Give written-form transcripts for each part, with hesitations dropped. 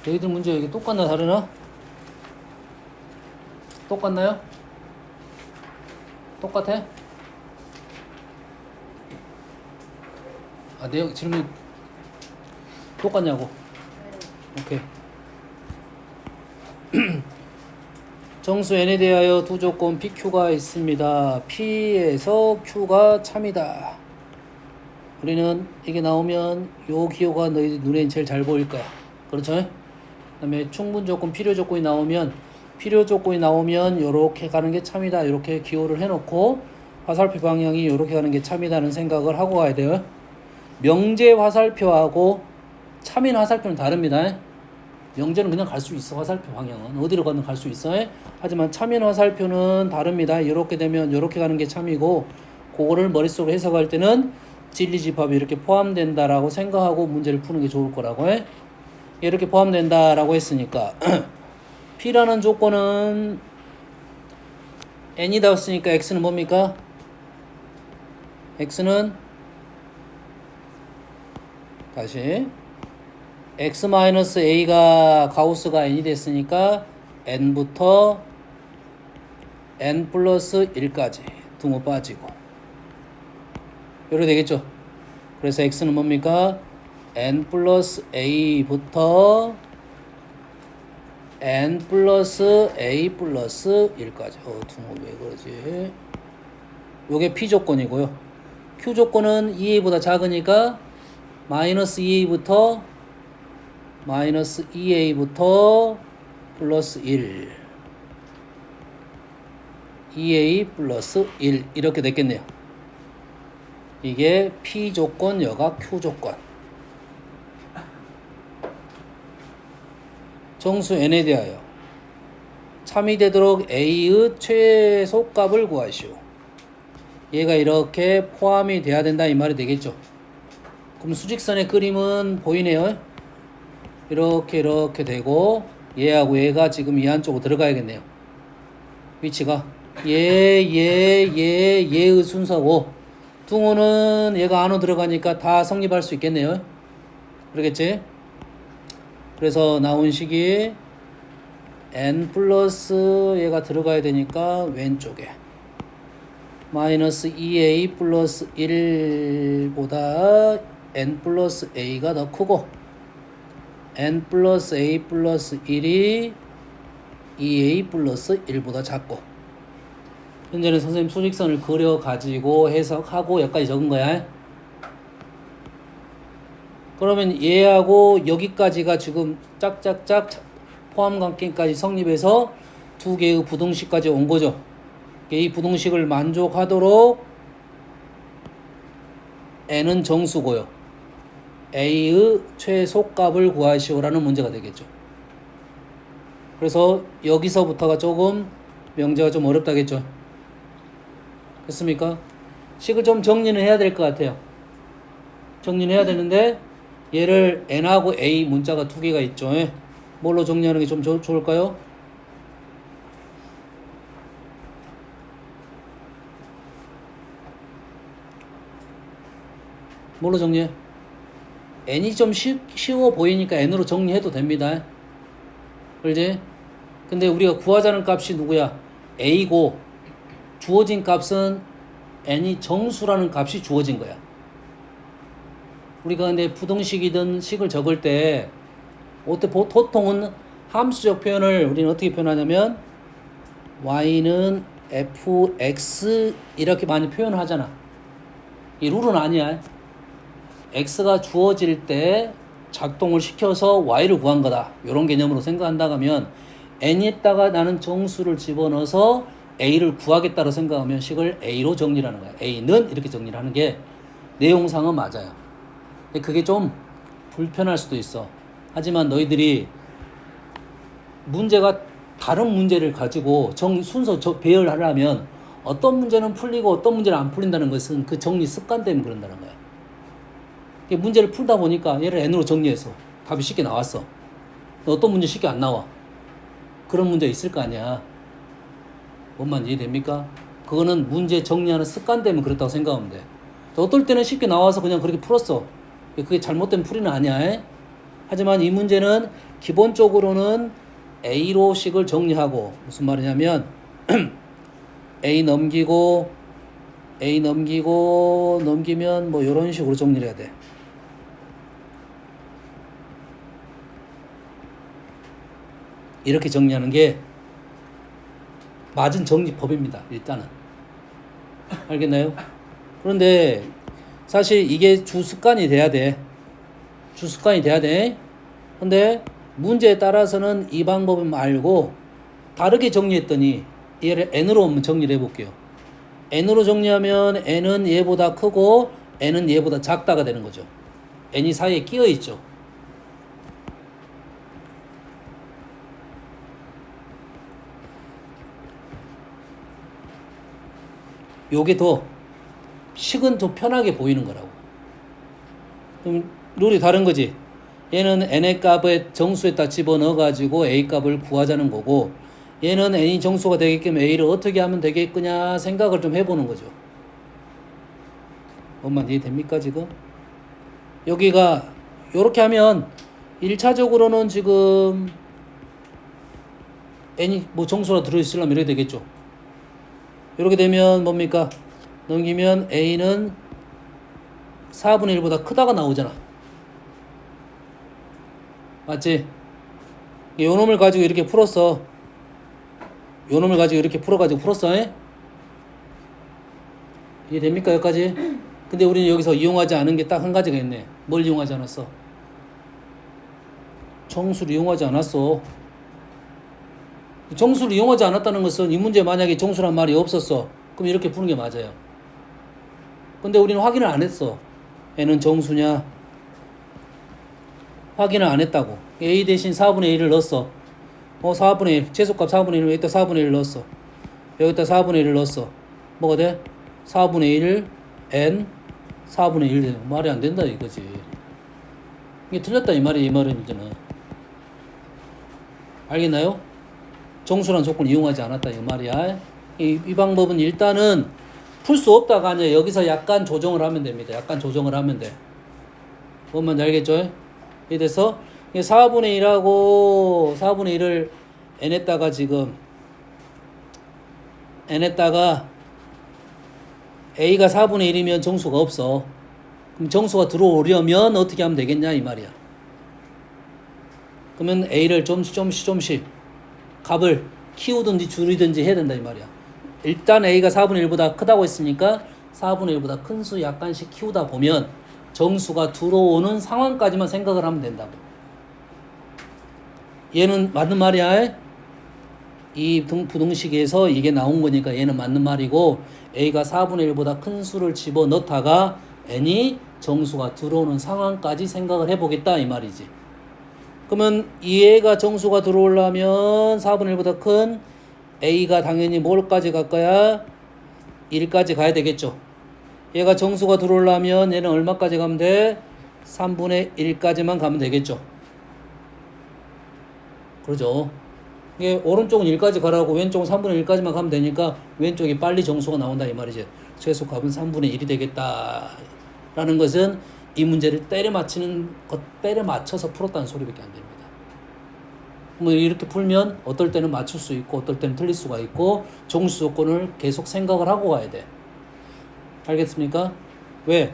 너희들 문제 이게 똑같나 다르나? 똑같나요? 똑같아? 아, 내용 질문 똑같냐고? 오케이. 정수 n에 대하여 두 조건 PQ가 있습니다. P에서 Q가 참이다. 우리는 이게 나오면 요 기호가 너희 눈에 제일 잘 보일 거야. 그렇죠? 그 다음에 충분 조건, 필요 조건이 나오면 요렇게 가는 게 참이다. 요렇게 기호를 해놓고 화살표 방향이 요렇게 가는 게 참이다는 생각을 하고 가야 돼요. 명제 화살표하고 참인 화살표는 다릅니다. 명제는 그냥 갈 수 있어. 화살표 방향은 어디로 가든 갈 수 있어. 하지만 참인 화살표는 다릅니다. 이렇게 되면 이렇게 가는 게 참이고, 그거를 머릿속으로 해석할 때는 진리집합이 이렇게 포함된다라고 생각하고 문제를 푸는 게 좋을 거라고 해. 이렇게 포함된다라고 했으니까 P라는 조건은 n이다 했으니까 x는 뭡니까? x는 다시 x-a가 가우스가 n이 됐으니까 n부터 n 플러스 1까지 등호 빠지고 이렇게 되겠죠. 그래서 x는 뭡니까? n 플러스 a부터 n 플러스 a 플러스 1까지. 등호 왜 그러지? 요게 p 조건이고요. q 조건은 2a보다 작으니까 마이너스 2a부터 플러스 1 2a 플러스 1 이렇게 됐겠네요. 이게 P 조건, 여가 Q 조건. 정수 n에 대하여 참이 되도록 a의 최소값을 구하시오. 얘가 이렇게 포함이 돼야 된다 이 말이 되겠죠. 그럼 수직선의 그림은 보이네요. 이렇게 되고 얘하고 얘가 지금 이 안쪽으로 들어가야겠네요. 위치가 얘의 순서고, 등호는 얘가 안으로 들어가니까 다 성립할 수 있겠네요. 그러겠지? 그래서 나온 식이 n 플러스 얘가 들어가야 되니까 왼쪽에 마이너스 2a 플러스 1보다 n 플러스 a가 더 크고 n 플러스 a 플러스 1이 2a 플러스 1보다 작고, 현재는 선생님 수직선을 그려가지고 해석하고 여기까지 적은 거야. 그러면 얘하고 여기까지가 지금 짝짝짝 포함관계까지 성립해서 두 개의 부등식까지 온 거죠. 이 부등식을 만족하도록 n은 정수고요. a의 최소값을 구하시오라는 문제가 되겠죠. 그래서 여기서부터가 조금 명제가 좀 어렵다겠죠. 됐습니까? 식을 좀 정리는 해야 될 것 같아요. 정리는 해야 되는데 얘를 n하고 a 문자가 두 개가 있죠. 뭘로 정리하는 게 좀 좋을까요? 뭘로 정리해? n이 좀 쉬워 보이니까 n으로 정리해도 됩니다. 그렇지? 근데 우리가 구하자는 값이 누구야? a고 주어진 값은 n이 정수라는 값이 주어진 거야. 우리가 근데 부등식이든 식을 적을 때 보통은 함수적 표현을 우리는 어떻게 표현하냐면 y는 fx 이렇게 많이 표현하잖아. 이 룰은 아니야. x가 주어질 때 작동을 시켜서 y를 구한 거다. 이런 개념으로 생각한다 하면 n에다가 나는 정수를 집어넣어서 a를 구하겠다고 생각하면 식을 a로 정리를 하는 거야. a는 이렇게 정리를 하는 게 내용상은 맞아요. 그게 좀 불편할 수도 있어. 하지만 너희들이 문제가 다른 문제를 가지고 순서 배열하려면 어떤 문제는 풀리고 어떤 문제는 안 풀린다는 것은 그 정리 습관 때문에 그런다는 거야. 문제를 풀다 보니까 얘를 n으로 정리해서 답이 쉽게 나왔어. 어떤 문제 쉽게 안 나와. 그런 문제 있을 거 아니야. 뭔 말인지 이해됩니까? 그거는 문제 정리하는 습관 때문에 그렇다고 생각하면 돼. 어떨 때는 쉽게 나와서 그냥 그렇게 풀었어. 그게 잘못된 풀이는 아니야. 하지만 이 문제는 기본적으로는 A로 식을 정리하고, 무슨 말이냐면 A 넘기고 넘기면 뭐 이런 식으로 정리를 해야 돼. 이렇게 정리하는 게 맞은 정리법입니다. 일단은. 알겠나요? 그런데 사실 이게 주습관이 돼야 돼. 주습관이 돼야 돼. 근데 문제에 따라서는 이 방법을 말고 다르게 정리했더니 얘를 n으로 한번 정리를 해볼게요. n으로 정리하면 n은 얘보다 크고 n은 얘보다 작다가 되는 거죠. n이 사이에 끼어 있죠. 요게 더 식은 더 편하게 보이는 거라고. 그럼 룰이 다른 거지. 얘는 n의 값을 정수에다 집어넣어 가지고 a 값을 구하자는 거고, 얘는 n이 정수가 되게끔 a를 어떻게 하면 되겠구냐 생각을 좀 해보는 거죠. 엄마 이해됩니까 지금? 여기가 요렇게 하면 1차적으로는 지금 n이 뭐 정수가 들어있으려면 이렇게 되겠죠. 이렇게 되면 뭡니까? 넘기면 a는 4분의 1보다 크다가 나오잖아. 맞지? 요 놈을 가지고 이렇게 풀었어. 요 놈을 가지고 이렇게 풀었어. 이해됩니까 여기까지? 근데 우리는 여기서 이용하지 않은 게 딱 한 가지가 있네. 뭘 이용하지 않았어? 정수를 이용하지 않았어. 정수를 이용하지 않았다는 것은 이 문제 만약에 정수란 말이 없었어. 그럼 이렇게 푸는 게 맞아요. 근데 우리는 확인을 안 했어. 얘는 정수냐? 확인을 안 했다고. A 대신 4분의 1을 넣었어. 4분의 1. 최소값 4분의 1을 여기다 4분의 1을 넣었어. 여기다 4분의 1을 넣었어. 뭐가 돼? 4분의 1 n 4분의 1 돼. 말이 안 된다 이거지. 이게 틀렸다 이 말이야. 이 말은 이제는. 알겠나요? 정수란 조건을 이용하지 않았다 이 말이야. 이 방법은 일단은 풀 수 없다가 아니라 여기서 약간 조정을 하면 됩니다. 약간 조정을 하면 돼. 뭔 말인지 알겠죠? 이래서 4분의 1하고 4분의 1을 n에다가 지금 n에다가 a가 4분의 1이면 정수가 없어. 그럼 정수가 들어오려면 어떻게 하면 되겠냐 이 말이야. 그러면 a를 좀씩 값을 키우든지 줄이든지 해야 된다 이 말이야. 일단 a가 4분의 1보다 크다고 했으니까 4분의 1보다 큰 수 약간씩 키우다 보면 정수가 들어오는 상황까지만 생각을 하면 된다고. 얘는 맞는 말이야. 이 부등식에서 이게 나온 거니까 얘는 맞는 말이고, a가 4분의 1보다 큰 수를 집어넣다가 n이 정수가 들어오는 상황까지 생각을 해보겠다 이 말이지. 그러면 이 애가 정수가 들어오려면 4분의 1보다 큰 a가 당연히 뭘까지 갈 거야? 1까지 가야 되겠죠. 얘가 정수가 들어오려면 얘는 얼마까지 가면 돼? 3분의 1까지만 가면 되겠죠. 그러죠. 이게 오른쪽은 1까지 가라고 왼쪽은 3분의 1까지만 가면 되니까 왼쪽이 빨리 정수가 나온다 이 말이지. 최소값은 3분의 1이 되겠다 라는 것은 이 문제를 때려 맞춰서 풀었다는 소리밖에 안 됩니다. 뭐 이렇게 풀면 어떨 때는 맞출 수 있고 어떨 때는 틀릴 수가 있고 정수 조건을 계속 생각을 하고 가야 돼. 알겠습니까? 왜?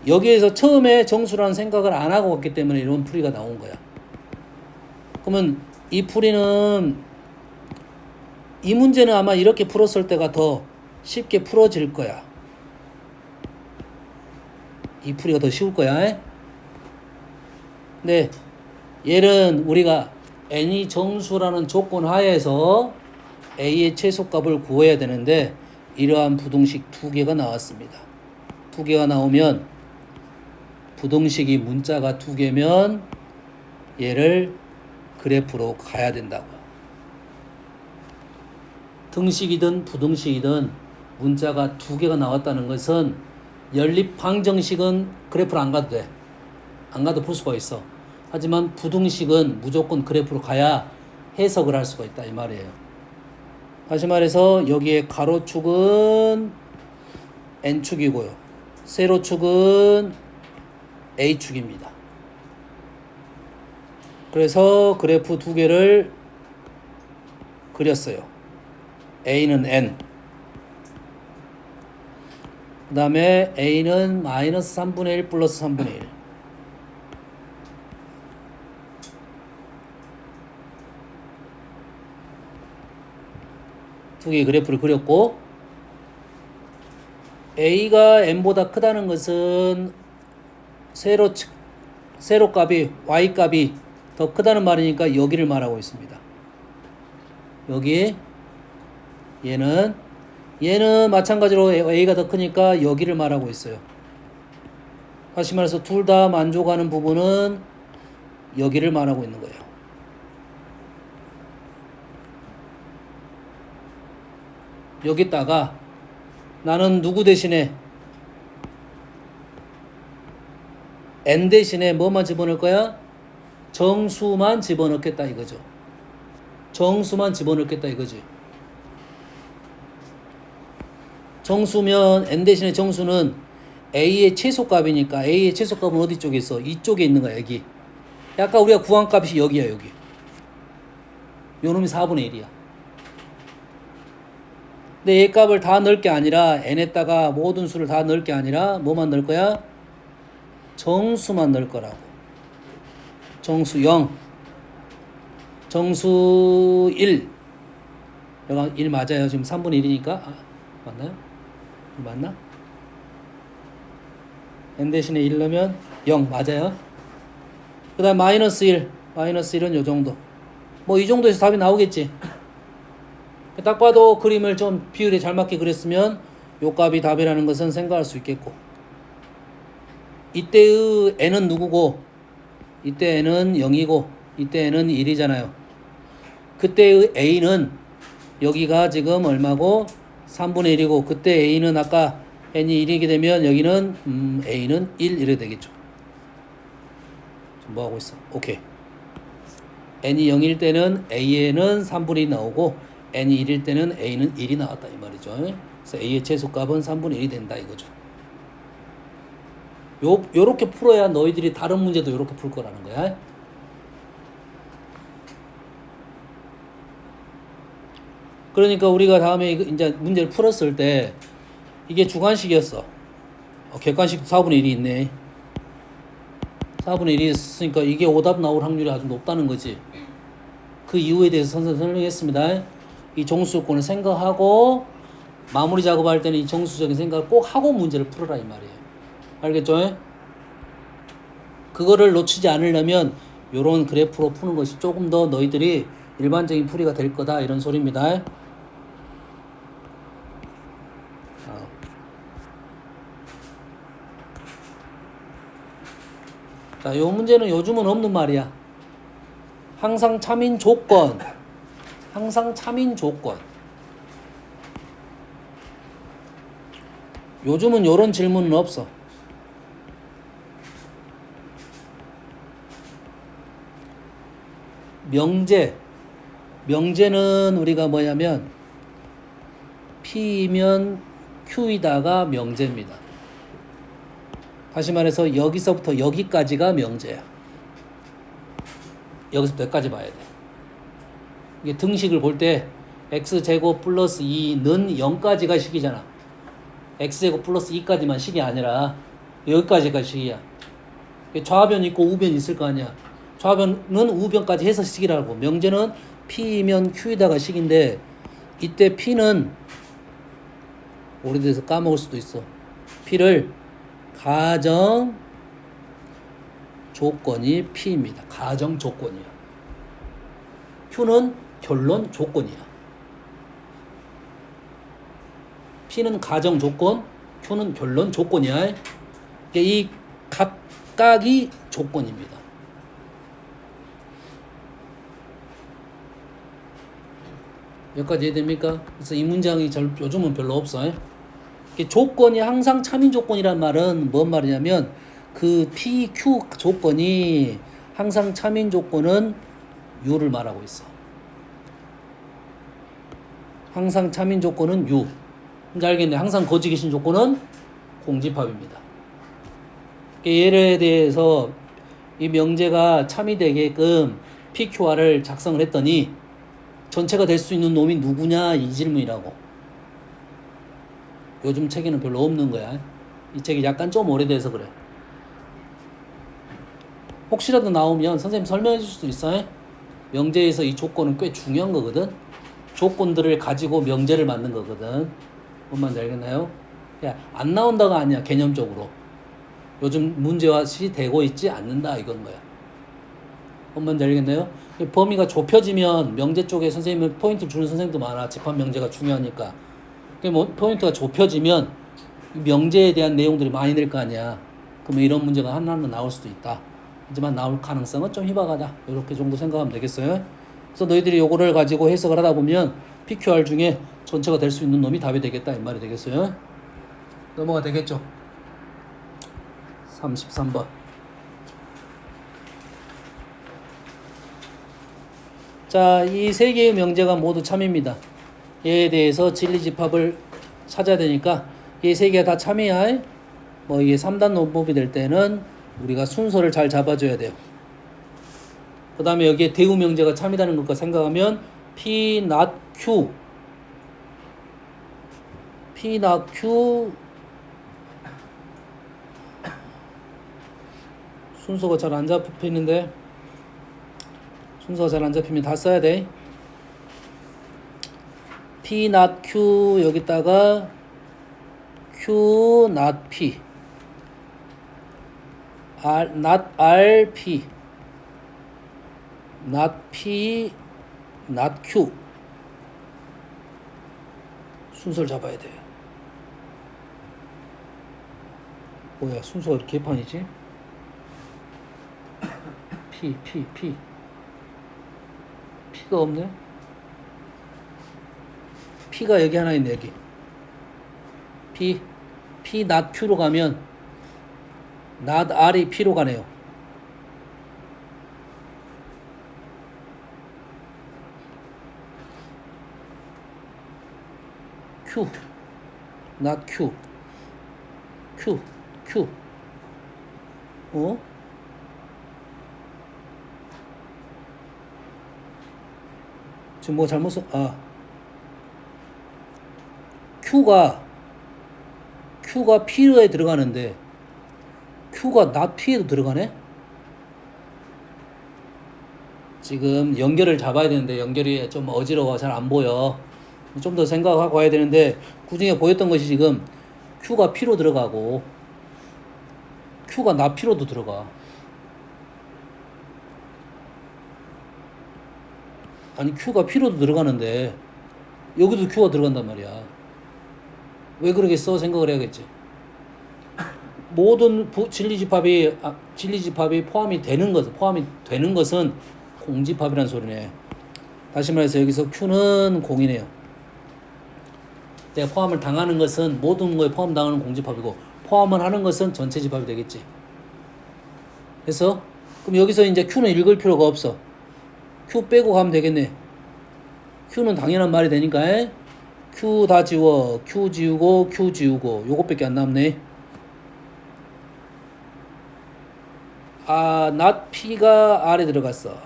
여기에서 처음에 정수라는 생각을 안 하고 갔기 때문에 이런 풀이가 나온 거야. 그러면 이 풀이는 이 문제는 아마 이렇게 풀었을 때가 더 쉽게 풀어질 거야. 이 풀이가 더 쉬울 거야. 근데 얘는 우리가 n이 정수라는 조건 하에서 a의 최소값을 구해야 되는데 이러한 부등식 두 개가 나왔습니다. 두 개가 나오면 부등식이 문자가 두 개면 얘를 그래프로 가야 된다고. 등식이든 부등식이든 문자가 두 개가 나왔다는 것은 연립 방정식은 그래프로 안 가도 돼. 안 가도 풀 수가 있어. 하지만 부등식은 무조건 그래프로 가야 해석을 할 수가 있다 이 말이에요. 다시 말해서 여기에 가로축은 n축이고요. 세로축은 a축입니다. 그래서 그래프 두 개를 그렸어요. A는 N, 그 다음에 A는 마이너스 3분의 1 플러스 3분의 1. 두 개의 그래프를 그렸고, A가 N보다 크다는 것은 세로 값이 Y 값이 더 크다는 말이니까 여기를 말하고 있습니다. 여기 얘는 마찬가지로 A가 더 크니까 여기를 말하고 있어요. 다시 말해서 둘 다 만족하는 부분은 여기를 말하고 있는 거예요. 여기다가 나는 누구 대신에 N 대신에 뭐만 집어넣을 거야? 정수만 집어넣겠다 이거죠. 정수만 집어넣겠다 이거지. 정수면 N 대신에 정수는 A의 최소값이니까 A의 최소값은 어디 쪽에 있어? 이쪽에 있는 거야 여기. 아까 우리가 구한 값이 여기야 여기. 요 놈이 4분의 1이야. 근데 A 값을 다 넣을 게 아니라 N에다가 모든 수를 다 넣을 게 아니라 뭐만 넣을 거야? 정수만 넣을 거라고. 정수 0, 정수 1. 여가 1 맞아요. 지금 3분의 1이니까. 아, 맞나요? 맞나? N 대신에 1 넣으면 0 맞아요. 그 다음 마이너스 1. 마이너스 1은 요 정도. 뭐 이 정도에서 답이 나오겠지. 딱 봐도 그림을 좀 비율에 잘 맞게 그렸으면 요 값이 답이라는 것은 생각할 수 있겠고, 이때의 N은 누구고 이때 N은 0이고 이때 N은 1이잖아요. 그때의 A는 여기가 지금 얼마고 3분의 1이고 그때 A는 아까 N이 1이게 되면 여기는 A는 1 이래 되겠죠. 뭐 하고 있어? 오케이. N이 0일 때는 A에는 3분의 1 나오고 N이 1일 때는 A는 1이 나왔다 이 말이죠. 그래서 A의 최소값은 3분의 1이 된다 이거죠. 요렇게 풀어야 너희들이 다른 문제도 요렇게 풀 거라는 거야. 그러니까 우리가 다음에 이제 문제를 풀었을 때 이게 주관식이었어. 객관식도 4분의 1이 있네. 4분의 1이 있으니까 이게 오답 나올 확률이 아주 높다는 거지. 그 이유에 대해서 선생님 설명했습니다. 이 정수조건을 생각하고 마무리 작업할 때는 이 정수적인 생각을 꼭 하고 문제를 풀어라 이 말이에요. 알겠죠? 그거를 놓치지 않으려면 요런 그래프로 푸는 것이 조금 더 너희들이 일반적인 풀이가 될 거다 이런 소리입니다. 자, 요 문제는 요즘은 없는 말이야. 항상 참인 조건. 항상 참인 조건. 요즘은 요런 질문은 없어. 명제는 우리가 뭐냐면 P면 Q이다가 명제입니다. 다시 말해서 여기서부터 여기까지가 명제야. 여기서부터 여기까지 봐야 돼. 이게 등식을 볼 때 x제곱 플러스 2는 0까지가 식이잖아. x제곱 플러스 2까지만 식이 아니라 여기까지가 식이야. 좌변 있고 우변 있을 거 아니야. 좌변은 우변까지 해서 식이라고. 명제는 P면 Q에다가 식인데 이때 P는 오래돼서 까먹을 수도 있어. P를 가정 조건이 P입니다. 가정 조건이야. Q는 결론 조건이야. P는 가정 조건, Q는 결론 조건이야. 이 각각이 조건입니다. 여기까지 이해됩니까? 그래서 이 문장이 요즘은 별로 없어. 조건이 항상 참인 조건이란 말은 뭔 말이냐면 그 P, Q 조건이 항상 참인 조건은 U를 말하고 있어. 항상 참인 조건은 U. 이제 알겠네. 항상 거지 계신 조건은 공집합입니다. 얘에 대해서 이 명제가 참이되게끔 PQR을 작성을 했더니 전체가 될 수 있는 놈이 누구냐 이 질문이라고. 요즘 책에는 별로 없는 거야. 이 책이 약간 좀 오래돼서 그래. 혹시라도 나오면 선생님 설명해 줄 수도 있어요. 명제에서 이 조건은 꽤 중요한 거거든. 조건들을 가지고 명제를 만든 거거든. 뭔 말인지 알겠나요? 야, 안 나온다가 아니야, 개념적으로. 요즘 문제화시 되고 있지 않는다 이건 거야. 뭔 말인지 알겠나요? 범위가 좁혀지면 명제 쪽에 선생님은 포인트 주는 선생님도 많아. 집합 명제가 중요하니까. 뭐 포인트가 좁혀지면 명제에 대한 내용들이 많이 늘 거 아니야. 그러면 이런 문제가 하나는 나올 수도 있다. 하지만 나올 가능성은 좀 희박하다. 이렇게 정도 생각하면 되겠어요. 그래서 너희들이 요거를 가지고 해석을 하다 보면 PQR 중에 전체가 될 수 있는 놈이 답이 되겠다 이 말이 되겠어요. 넘어가 되겠죠. 33번. 자, 이 세 개의 명제가 모두 참입니다. 얘에 대해서 진리집합을 찾아야 되니까 이 세 개가 다 참이야. 뭐 이게 3단 논법이 될 때는 우리가 순서를 잘 잡아줘야 돼요. 그 다음에 여기에 대우 명제가 참이라는 것과 생각하면 P not Q P not Q 순서가 잘 안 잡히는데 순서가 잘 안 잡히면 다 써야 돼. P not Q 여기다가 Q not P R not R P not P not Q 순서를 잡아야 돼. 뭐야 순서가 이렇게 개판이지? P가 없네. P가 여기 하나 있네. 여기 P not Q로 가면 not R이 P로 가네요. Q not Q 어? 지금 뭐 잘못 써? 아 Q가 P에 들어가는데 Q가 not P에도 들어가네? 지금 연결을 잡아야 되는데 연결이 좀 어지러워 잘 안 보여. 좀 더 생각하고 와야 되는데 그중에 보였던 것이 지금 Q가 P로 들어가고 Q가 not P로도 들어가. 아니 Q가 P로도 들어가는데 여기도 Q가 들어간단 말이야. 왜 그러겠어? 생각을 해야겠지. 모든 진리집합이 포함이 되는 것은 공집합이라는 소리네. 다시 말해서 여기서 Q는 공이네요. 내가 포함을 당하는 것은 모든 거에 포함당하는 공집합이고 포함을 하는 것은 전체 집합이 되겠지. 그래서 그럼 여기서 이제 Q는 읽을 필요가 없어. Q 빼고 가면 되겠네. Q는 당연한 말이 되니까 Q 다 지워. Q 지우고 Q 지우고 요것밖에 안 남네. 아, not P가 R에 들어갔어.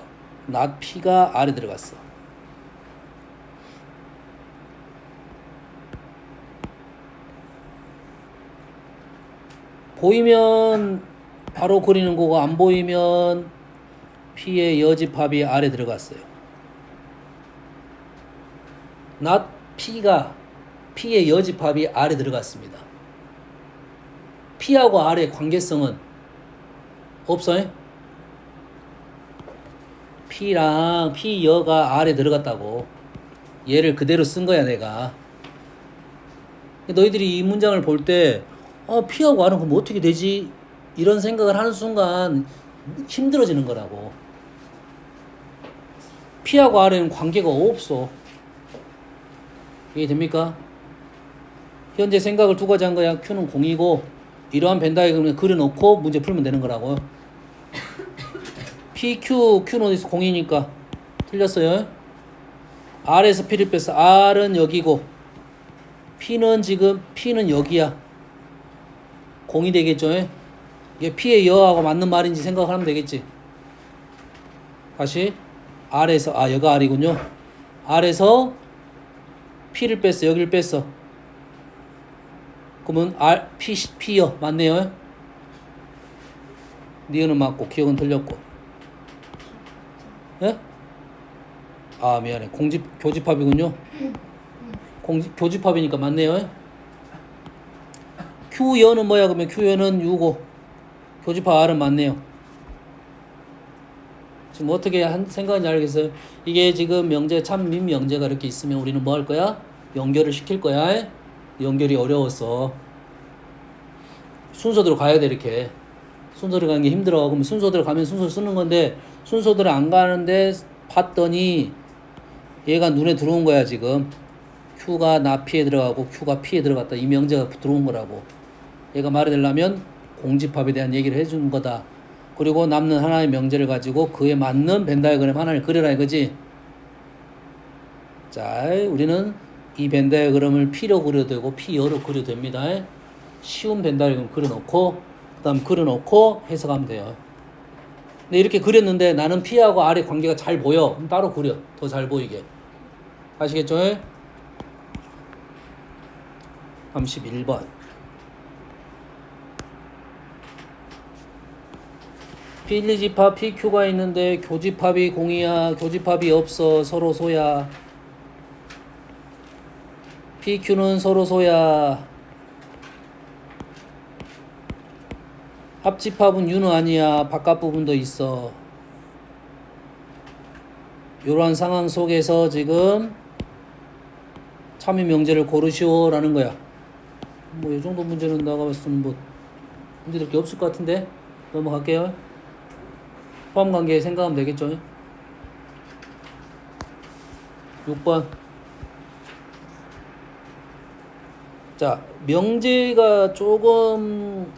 not P가 R에 들어갔어. 보이면 바로 그리는 거고 안 보이면 P의 여집합이 R에 들어갔어요. not P가 P의 여집합이 R에 들어갔습니다. P하고 R의 관계성은 없어요? P랑 P여가 R에 들어갔다고. 얘를 그대로 쓴 거야 내가. 너희들이 이 문장을 볼 때 P하고 R은 그럼 어떻게 되지? 이런 생각을 하는 순간 힘들어지는 거라고. P하고 R에는 관계가 없어. 이해됩니까? 현재 생각을 두 가지 한 거야. Q는 공이고 이러한 벤다이그램을 그려놓고 문제 풀면 되는 거라고. Q는 어디서 공이니까 틀렸어요. R에서 P를 뺐어. R은 여기고 P는 여기야. 공이 되겠죠. 이게 P의 여하고 맞는 말인지 생각하면 되겠지. 다시 R에서 여가 R이군요. R에서 P를 뺐어. 여기를 뺐어. 그러면 P여 맞네요. 니은은 맞고 기억은 틀렸고. 예? 미안해. 교집합이군요. 교집합이니까 맞네요. Q여는 뭐야? 그러면 Q여는 6고 교집합 R은 맞네요. 지금 어떻게 생각하는지 알겠어요? 이게 지금 명제 참 민명제가 이렇게 있으면 우리는 뭐 할 거야? 연결을 시킬 거야. 연결이 어려웠어. 순서대로 가야 돼. 이렇게 순서대로 가는 게 힘들어. 그럼 순서대로 가면 순서를 쓰는 건데 순서대로 안 가는데 봤더니 얘가 눈에 들어온 거야. 지금 Q가 나 P에 들어가고 Q가 P에 들어갔다. 이 명제가 들어온 거라고. 얘가 말이 되려면 공집합에 대한 얘기를 해주는 거다. 그리고 남는 하나의 명제를 가지고 그에 맞는 벤 다이어그램 하나를 그려라 이거지. 자, 우리는 이 벤 다이어그램을 P로 그려도 되고 P여로 그려도 됩니다. 쉬운 벤 다이어그램 그려놓고 그 다음 그려놓고 해석하면 돼요. 근데 이렇게 그렸는데 나는 P하고 R의 관계가 잘 보여. 그럼 따로 그려. 더 잘 보이게. 아시겠죠? 31번. 필리집합 PQ가 있는데 교집합이 공이야. 교집합이 없어. 서로 소야. PQ는 서로 소야. 합집합은 U는 아니야. 바깥 부분도 있어. 이러한 상황 속에서 지금 참여 명제를 고르시오 라는 거야. 뭐 이 정도 문제는 나가봤으면 뭐 문제될 게 없을 것 같은데 넘어갈게요. 포함관계 생각하면 되겠죠. 6번. 자, 명제가 조금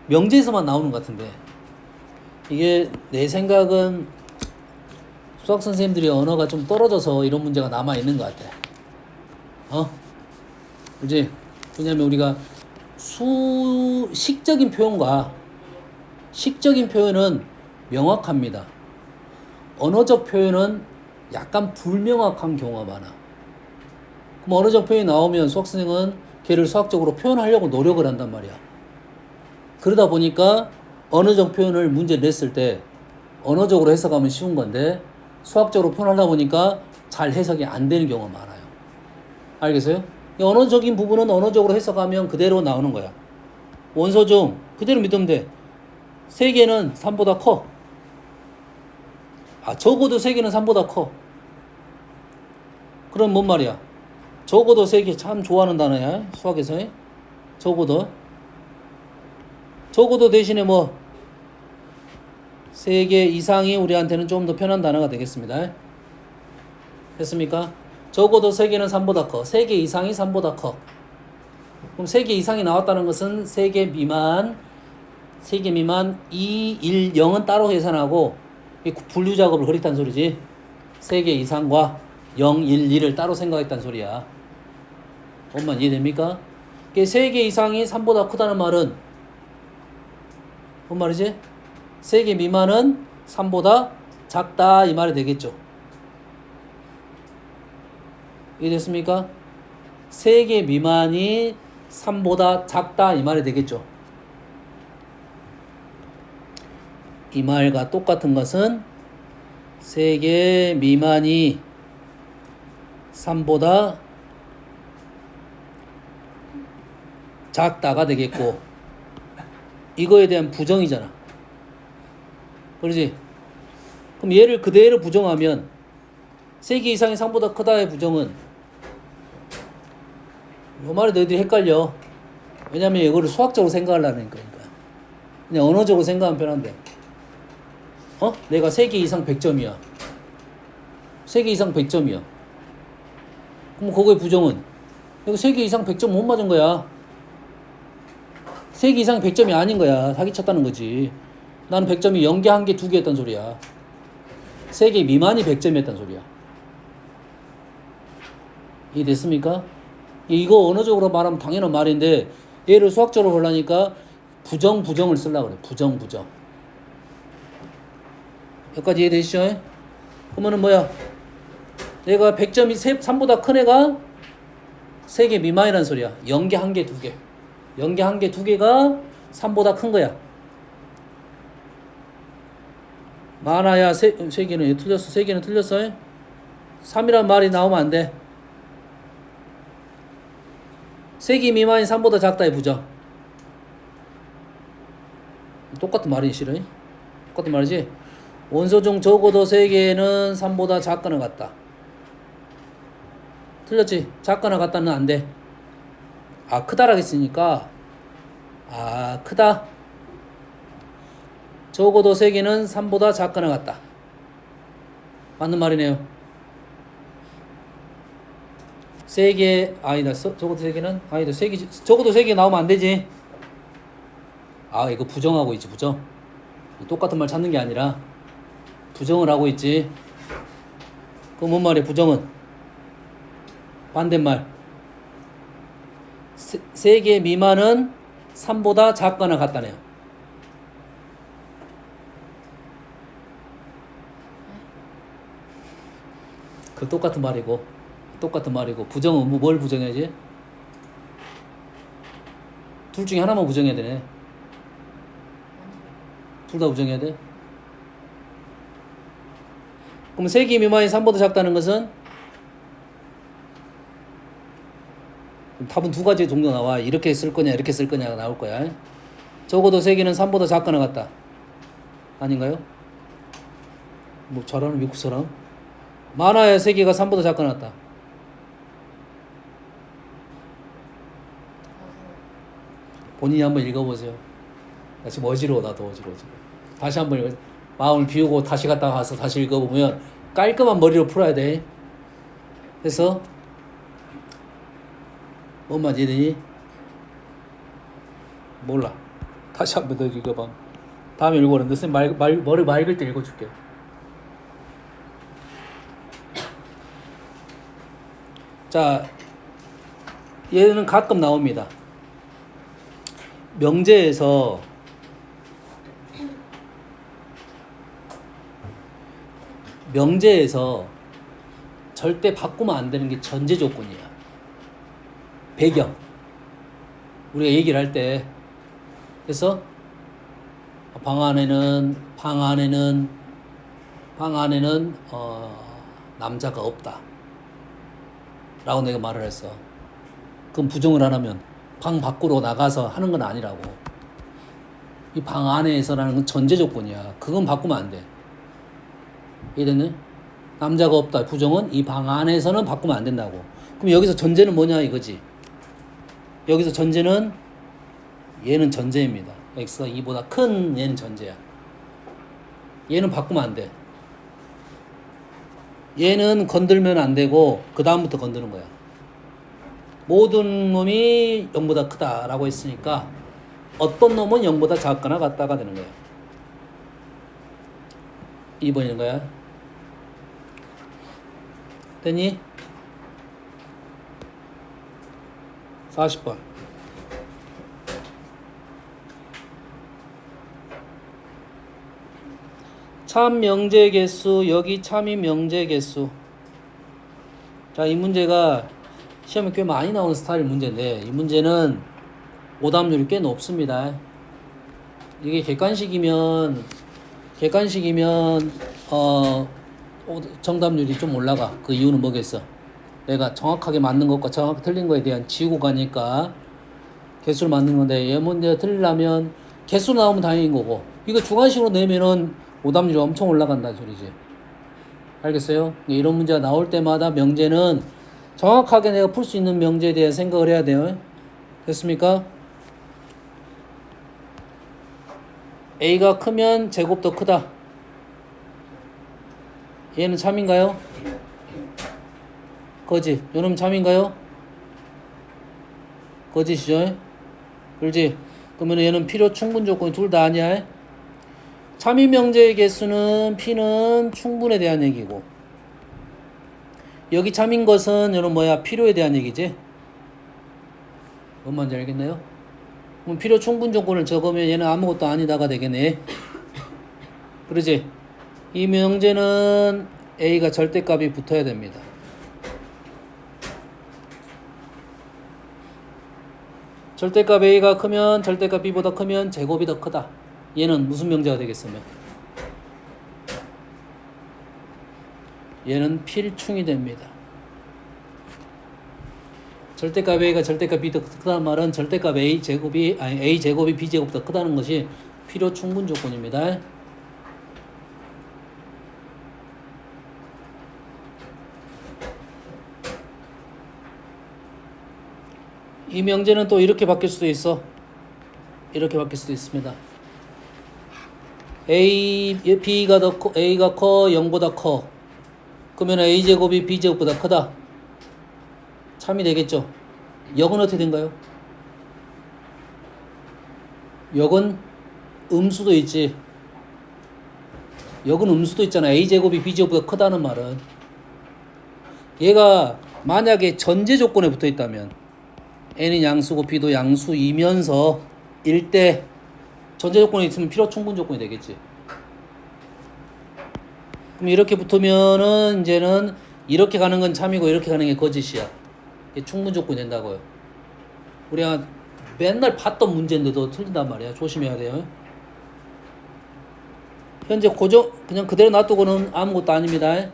명제에서만 나오는 것 같은데 이게 내 생각은 수학 선생님들이 언어가 좀 떨어져서 이런 문제가 남아 있는 것 같아. 그지? 왜냐면 우리가 식적인 표현과 식적인 표현은 명확합니다. 언어적 표현은 약간 불명확한 경우가 많아. 그럼 언어적 표현이 나오면 수학 선생은 걔를 수학적으로 표현하려고 노력을 한단 말이야. 그러다 보니까 언어적 표현을 문제를 냈을 때 언어적으로 해석하면 쉬운 건데 수학적으로 표현하다 보니까 잘 해석이 안 되는 경우가 많아요. 알겠어요? 이 언어적인 부분은 언어적으로 해석하면 그대로 나오는 거야. 원소중 그대로 믿으면 돼. 세개는 3보다 커. 적어도 세개는 3보다 커. 그럼 뭔 말이야? 적어도 세개 참 좋아하는 단어야. 수학에서. 적어도 대신에 뭐 3개 이상이 우리한테는 좀 더 편한 단어가 되겠습니다. 됐습니까? 적어도 3개는 3보다 커. 3개 이상이 3보다 커. 그럼 3개 이상이 나왔다는 것은 3개 미만 2, 1, 0은 따로 계산하고 분류 작업을 그랬다는 소리지. 3개 이상과 0, 1, 2를 따로 생각했다는 소리야. 엄마 이해됩니까? 3개 이상이 3보다 크다는 말은 뭔 말이지? 3개 미만은 3보다 작다 이 말이 되겠죠. 이해됐습니까? 3개 미만이 3보다 작다 이 말이 되겠죠. 이 말과 똑같은 것은 3개 미만이 3보다 작다가 되겠고 이거에 대한 부정이잖아. 그러지? 그럼 얘를 그대로 부정하면 3개 이상이 3보다 크다의 부정은 요 말이 너희들이 헷갈려. 왜냐면 이거를 수학적으로 생각하려는 거니까. 그냥 언어적으로 생각하면 편한데. 내가 3개 이상 100점이야. 3개 이상 100점이야. 그럼 그거의 부정은 이거 3개 이상 100점 못 맞은 거야. 3개 이상 100점이 아닌 거야. 사기쳤다는 거지. 나는 100점이 0개, 1개, 2개였단 소리야. 3개 미만이 100점이었단 소리야. 이해됐습니까? 이거 언어적으로 말하면 당연한 말인데 얘를 수학적으로 보려니까 부정을 쓰려고 그래. 부정. 여기까지 이해되시죠? 그러면은 뭐야? 얘가 100점이 3보다 큰 애가 3개 미만이라는 소리야. 0개, 1개, 2개. 0개, 1개, 2개가 3보다 큰 거야. 많아야 3개는 틀렸어. 3개는 틀렸어. 3이란 말이 나오면 안 돼. 3개 미만이 3보다 작다 이 부정. 똑같은 말이지 싫어? 똑같은 말이지? 원소 중 적어도 3개는 3보다 작거나 같다. 틀렸지? 작거나 같다는 안 돼. 아 크다라고 했으니까 아 크다. 적어도 3개는 3보다 작거나 같다. 맞는 말이네요. 3개 아니다. 적어도 3개는 아니다. 3개 적어도 3개 나오면 안 되지. 아 이거 부정하고 있지. 부정. 똑같은 말 찾는 게 아니라 부정을 하고 있지. 그럼 뭔 말이야? 부정은 반대말. 3개 미만은 3보다 작거나 같다네요. 그 똑같은 말이고 부정은 뭘 부정해야지? 둘 중에 하나만 부정해야 되네. 둘 다 부정해야 돼? 그럼 3개 미만이 3보다 작다는 것은 답은 두 가지 정도 나와. 이렇게 쓸 거냐 이렇게 쓸 거냐가 나올 거야. 적어도 3개는 3보다 작거나 같다. 아닌가요? 뭐 잘하는 미국 사람? 많아야 3개가 3보다 작거나 같다. 본인이 한번 읽어보세요. 나 지금 어지러워. 나도 어지러워 지금. 다시 한번 마음을 비우고 다시 갔다 가서 다시 읽어보면 깔끔한 머리로 풀어야 돼. 그래서 뭔 말인지 이해되니? 몰라. 다시 한번 더 읽어봐. 다음에 읽어보는데 선생님 머리 맑을 때 읽어줄게. 자, 얘는 가끔 나옵니다. 명제에서 절대 바꾸면 안 되는 게 전제 조건이야. 배경. 우리가 얘기를 할 때 그래서 방 안에는 남자가 없다 라고 내가 말을 했어. 그럼 부정을 안 하면 방 밖으로 나가서 하는 건 아니라고. 이 방 안에서라는 건 전제 조건이야. 그건 바꾸면 안 돼. 이해됐네? 남자가 없다. 부정은 이 방 안에서는 바꾸면 안 된다고. 그럼 여기서 전제는 뭐냐 이거지. 여기서 전제는 얘는 전제입니다. x가 2보다 큰 얘는 전제야. 얘는 바꾸면 안 돼. 얘는 건들면 안 되고 그 다음부터 건드는 거야. 모든 놈이 0보다 크다라고 했으니까 어떤 놈은 0보다 작거나 같다가 되는 거야. 2번인 거야. 됐니? 40번. 참 명제 개수, 여기 참이 명제 개수. 자, 이 문제가 시험에 꽤 많이 나오는 스타일 문제인데 이 문제는 오답률이 꽤 높습니다. 이게 객관식이면 정답률이 좀 올라가. 그 이유는 뭐겠어? 내가 정확하게 맞는 것과 정확히 틀린 거에 대한 지우고 가니까 개수를 맞는 건데 얘 문제가 틀리려면 개수 나오면 다행인 거고 이거 주관식으로 내면은 오답률이 엄청 올라간다는 소리지. 알겠어요? 이런 문제가 나올 때마다 명제는 정확하게 내가 풀 수 있는 명제에 대한 생각을 해야 돼요. 됐습니까? A가 크면 제곱 더 크다. 얘는 참인가요? 거짓. 요놈 참인가요? 거짓이죠? 그렇지? 그러면 얘는 필요 충분 조건이 둘 다 아니야? 참이 명제의 개수는 P는 충분에 대한 얘기고 여기 참인 것은 요런 뭐야? 필요에 대한 얘기지? 뭔 말인지 알겠나요? 그럼 필요 충분 조건을 적으면 얘는 아무것도 아니다가 되겠네. 그러지? 이 명제는 A가 절대값이 붙어야 됩니다. 절대값 A가 크면 절대값 B보다 크면 제곱이 더 크다. 얘는 무슨 명제가 되겠으면? 얘는 필충이 됩니다. 절대값 A가 절대값 B 더 크다는 말은 절대값 A 제곱이 B 제곱보다 크다는 것이 필요 충분 조건입니다. 이 명제는 또 이렇게 바뀔 수도 있어. 이렇게 바뀔 수도 있습니다. B가 더 커, A가 커, 0보다 커. 그러면 A제곱이 B제곱보다 크다. 참이 되겠죠. 역은 어떻게 된가요? 역은 음수도 있지. 역은 음수도 있잖아. A제곱이 B제곱보다 크다는 말은. 얘가 만약에 전제 조건에 붙어 있다면 N은 양수고 B도 양수이면서 1대 전제 조건이 있으면 필요 충분 조건이 되겠지. 그럼 이렇게 붙으면은 이제는 이렇게 가는 건 참이고 이렇게 가는 게 거짓이야. 이게 충분 조건이 된다고요. 우리가 맨날 봤던 문제인데도 틀린단 말이야. 조심해야 돼요. 현재 고정 그냥 그대로 놔두고는 아무것도 아닙니다.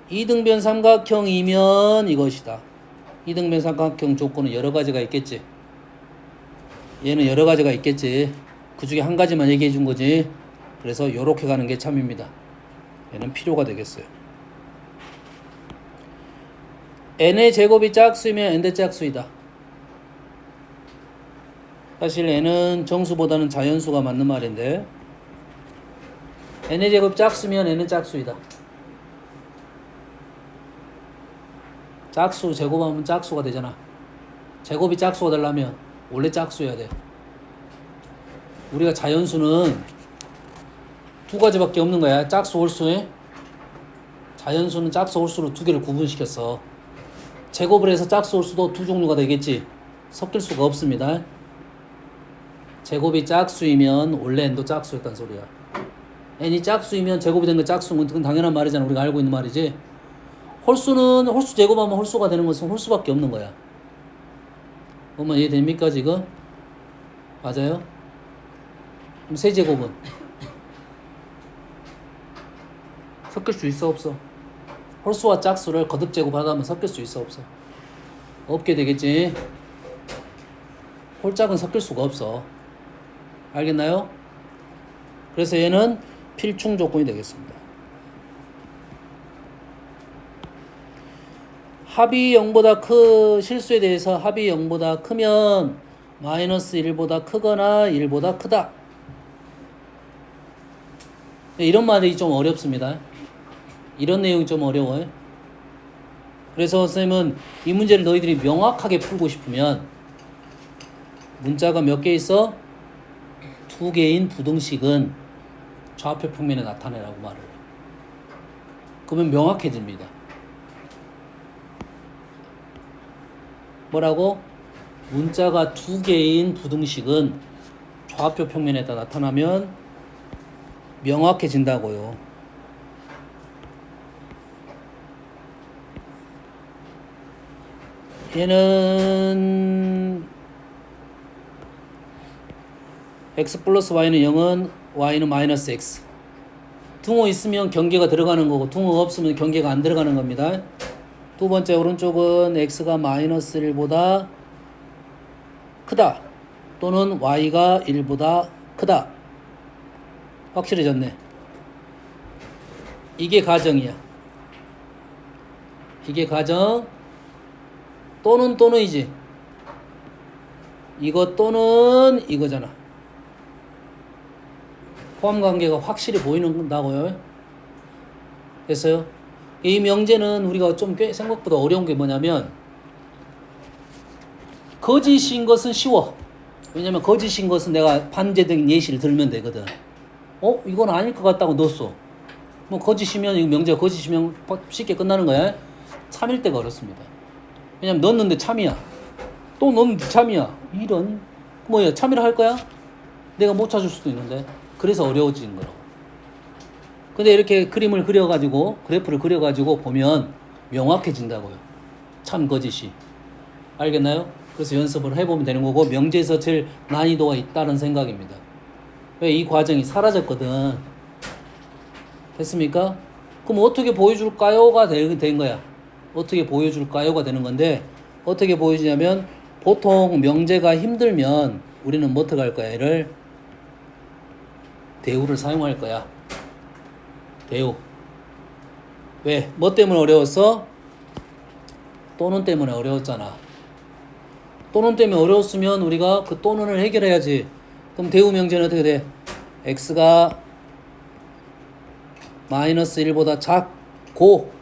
이등변 삼각형이면 이것이다. 이등변 삼각형 조건은 여러 가지가 있겠지. 얘는 여러 가지가 있겠지. 그 중에 한 가지만 얘기해 준 거지. 그래서 요렇게 가는 게 참입니다. 얘는 필요가 되겠어요. n의 제곱이 짝수이면 n대 짝수이다. 사실 n은 정수보다는 자연수가 맞는 말인데 n의 제곱 짝수면 n은 짝수이다. 짝수 제곱하면 짝수가 되잖아. 제곱이 짝수가 되려면 원래 짝수여야 돼. 우리가 자연수는 두 가지밖에 없는 거야. 짝수 홀수에 자연수는 짝수 홀수로 두 개를 구분시켰어. 제곱을 해서 짝수 홀수도 두 종류가 되겠지. 섞일 수가 없습니다. 제곱이 짝수이면 원래 n도 짝수였단 소리야. n이 짝수이면 제곱이 된 거 짝수는 그건 당연한 말이잖아. 우리가 알고 있는 말이지. 홀수는 홀수 제곱하면 홀수가 되는 것은 홀수밖에 없는 거야. 엄마 이해됩니까 지금? 맞아요? 그럼 세제곱은? 섞일 수 있어 없어? 홀수와 짝수를 거듭 제곱하다 하면 섞일 수 있어 없어? 없게 되겠지. 홀짝은 섞일 수가 없어. 알겠나요? 그래서 얘는 필충 조건이 되겠습니다. 합이 0보다 실수에 대해서 합이 0보다 크면 마이너스 1보다 크거나 1보다 크다. 이런 말이 좀 어렵습니다. 이런 내용이 좀 어려워요. 그래서 선생님은 이 문제를 너희들이 명확하게 풀고 싶으면 문자가 몇 개 있어? 2개인 부등식은 좌표 평면에 나타내라고 말을 해요. 그러면 명확해집니다. 뭐라고? 문자가 2개인 부등식은 좌표 평면에다 나타나면 명확해진다고요. 얘는 x 플러스 y는 0은 y는 마이너스 x. 둥어 있으면 경계가 들어가는 거고 둥어 없으면 경계가 안 들어가는 겁니다. 두 번째 오른쪽은 x가 마이너스 1보다 크다 또는 y가 1보다 크다. 확실해졌네. 이게 가정이야. 이게 가정 또는이지. 이거 또는 이거잖아. 포함관계가 확실히 보이는다고요. 됐어요? 이 명제는 우리가 좀 꽤 생각보다 어려운 게 뭐냐면 거짓인 것은 쉬워. 왜냐면 거짓인 것은 내가 반제된 예시를 들면 되거든. 이건 아닐 것 같다고 넣었어. 뭐 거짓이면 이 명제가 거짓이면 쉽게 끝나는 거야. 참일 때가 어렵습니다. 왜냐면 넣었는데 참이야. 또 넣었는데 참이야. 이런 뭐야, 참이라 할 거야? 내가 못 찾을 수도 있는데. 그래서 어려워지는 거라고. 근데 이렇게 그림을 그려가지고, 그래프를 그려가지고 보면 명확해진다고요. 참 거짓이. 알겠나요? 그래서 연습을 해보면 되는 거고, 명제에서 제일 난이도가 있다는 생각입니다. 왜 이 과정이 사라졌거든. 됐습니까? 그럼 어떻게 보여줄까요가 된 거야. 어떻게 보여줄까요가 되는 건데, 어떻게 보여주냐면, 보통 명제가 힘들면 우리는 뭐 어떻게 할 거야? 얘를 대우를 사용할 거야. 대우. 왜? 뭐 때문에 어려웠어? 또는 때문에 어려웠잖아. 또는 때문에 어려웠으면 우리가 그 또는을 해결해야지. 그럼 대우 명제는 어떻게 돼? x가 마이너스 1보다 작고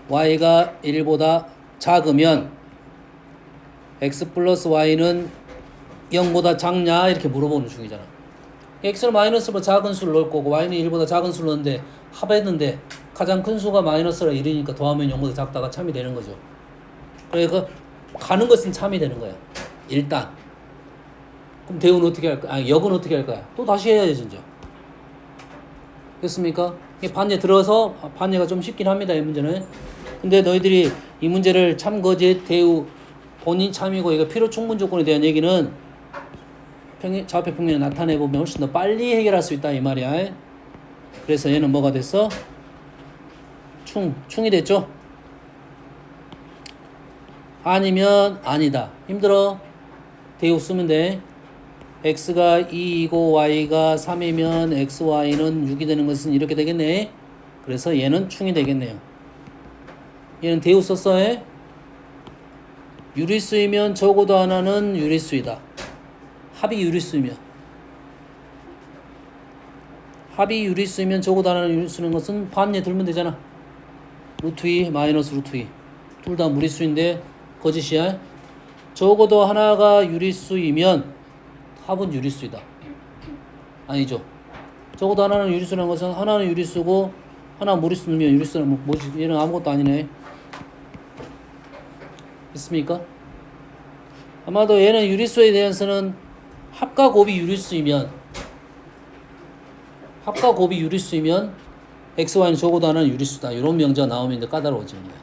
y가 1보다 작으면 x 플러스 y는 0보다 작냐? 이렇게 물어보는 중이잖아. x는 마이너스보다 작은 수를 넣을 거고 y는 1보다 작은 수를 넣는데 합했는데 가장 큰 수가 마이너스라 1이니까 더하면 0보다 작다가 참이 되는 거죠. 그러니까 가는 것은 참이 되는 거야. 일단. 그럼 대우는 어떻게 할 거야? 아니, 역은 어떻게 할 거야? 또 다시 해야지, 진짜. 됐습니까? 반예 들어서, 반예가 좀 쉽긴 합니다, 이 문제는. 근데 너희들이 이 문제를 참, 거짓, 대우, 본인 참이고, 이거 필요 충분 조건에 대한 얘기는 좌표 평면에 나타내보면 훨씬 더 빨리 해결할 수 있다, 이 말이야. 그래서 얘는 뭐가 됐어? 충이 됐죠? 아니면 아니다. 힘들어. 대우 쓰면 돼. x가 2이고 y가 3이면 x, y는 6이 되는 것은 이렇게 되겠네. 그래서 얘는 충이 되겠네요. 얘는 대우 썼어. 해. 유리수이면 적어도 하나는 유리수이다. 합이 유리수이면. 합이 유리수이면 적어도 하나는 유리수는 것은 반예 들면 되잖아. 루트 2 마이너스 루트 2. 둘 다 무리수인데 거짓이야. 적어도 하나가 유리수이면 합은 유리수이다. 아니죠. 적어도 하나는 유리수라는 것은 하나는 유리수고 하나 무리수 넣으면 유리수는 뭐지? 얘는 아무것도 아니네. 있습니까? 아마도 얘는 유리수에 대해서는 합과 곱이 유리수이면 x, y는 적어도 하나는 유리수다. 이런 명제가 나오면 이제 까다로워지는 거야.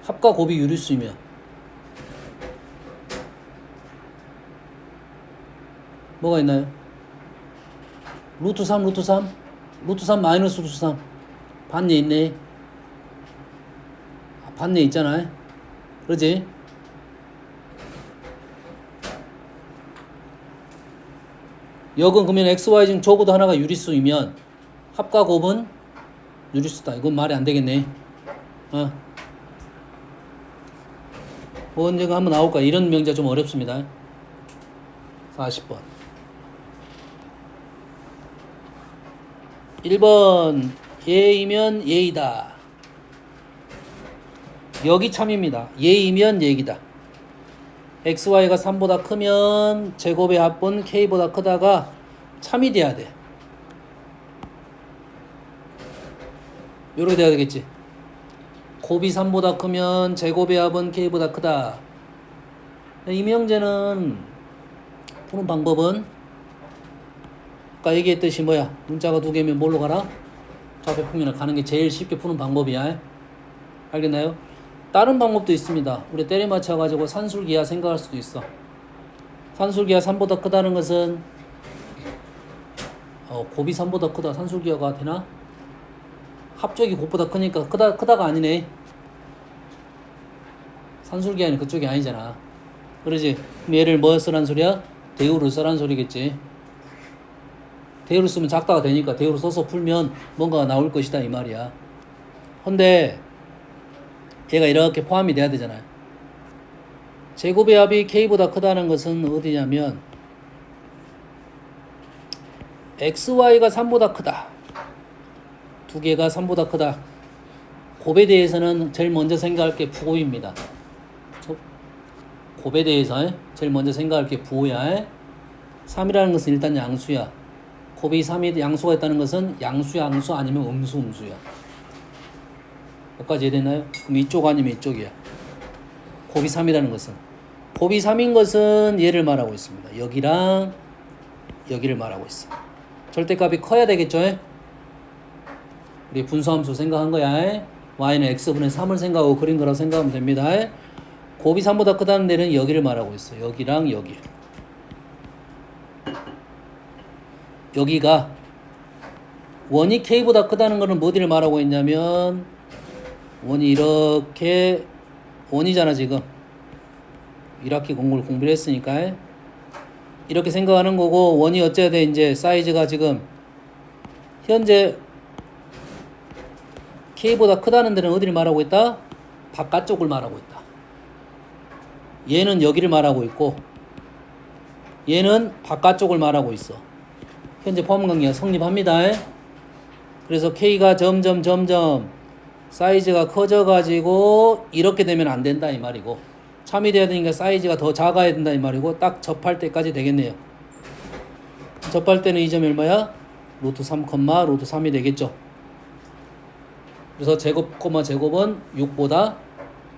합과 곱이 유리수이면 뭐가 있나요? 루트 3 마이너스 루트 3 반예 있네. 반예 있잖아. 그러지? 역은 그러면 x, y 중 적어도 하나가 유리수이면 합과 곱은 유리수다. 이건 말이 안 되겠네. 언제가 한번 나올까? 이런 명제가 좀 어렵습니다. 40번. 1번 예이면 예이다. 여기 참입니다. 예이면 예이다. xy가 3보다 크면 제곱의 합은 k보다 크다가 참이 돼야 돼. 요렇게 돼야 되겠지. 곱이 3보다 크면 제곱의 합은 k보다 크다. 이 명제는 푸는 방법은 아까 얘기했듯이 뭐야? 문자가 두 개면 뭘로 가라? 좌표 평면을 가는 게 제일 쉽게 푸는 방법이야. 알겠나요? 다른 방법도 있습니다. 우리 때려 맞춰가지고 산술기하 생각할 수도 있어. 산술기하 3보다 크다는 것은 곱이 3보다 크다. 산술기하가 되나? 합쪽이 곱보다 크니까 크다가 아니네. 산술기하는 그쪽이 아니잖아. 그러지? 그럼 얘를 뭐 쓰란 소리야? 대우를 쓰란 소리겠지. 대우를 쓰면 작다가 되니까 대우를 써서 풀면 뭔가가 나올 것이다 이 말이야. 근데 얘가 이렇게 포함이 돼야 되잖아요. 제곱의 합이 k보다 크다는 것은 어디냐면 xy가 3보다 크다. 두 개가 3보다 크다. 곱에 대해서는 제일 먼저 생각할 게 부호입니다. 곱에 대해서 제일 먼저 생각할 게 부호야. 3이라는 것은 일단 양수야. 곱이 3이 양수가 있다는 것은 양수 아니면 음수야. 여기까지 이해됐나요? 그럼 이쪽 아니면 이쪽이야. 곱이 3이라는 것은. 곱이 3인 것은 얘를 말하고 있습니다. 여기랑 여기를 말하고 있어. 절대값이 커야 되겠죠? 우리 분수함수 생각한 거야. y는 x분의 3을 생각하고 그린 거라고 생각하면 됩니다. 곱이 3보다 크다는 데는 여기를 말하고 있어. 여기랑 여기. 여기가 원이 k보다 크다는 거는 뭐를 말하고 있냐면 원이 이렇게 원이잖아 지금. 1학기 공부를 했으니까 이렇게 생각하는 거고 원이 어째야 돼 이제 사이즈가 지금 현재 k보다 크다는 데는 어디를 말하고 있다? 바깥쪽을 말하고 있다. 얘는 여기를 말하고 있고 얘는 바깥쪽을 말하고 있어. 현재 포함관계가 성립합니다. 그래서 k가 점점 사이즈가 커져가지고 이렇게 되면 안 된다 이 말이고 참이 돼야 되니까 사이즈가 더 작아야 된다 이 말이고 딱 접할 때까지 되겠네요. 접할 때는 이 점이 얼마야? 루트 3, 루트 3이 되겠죠. 그래서 제곱, 제곱은 6보다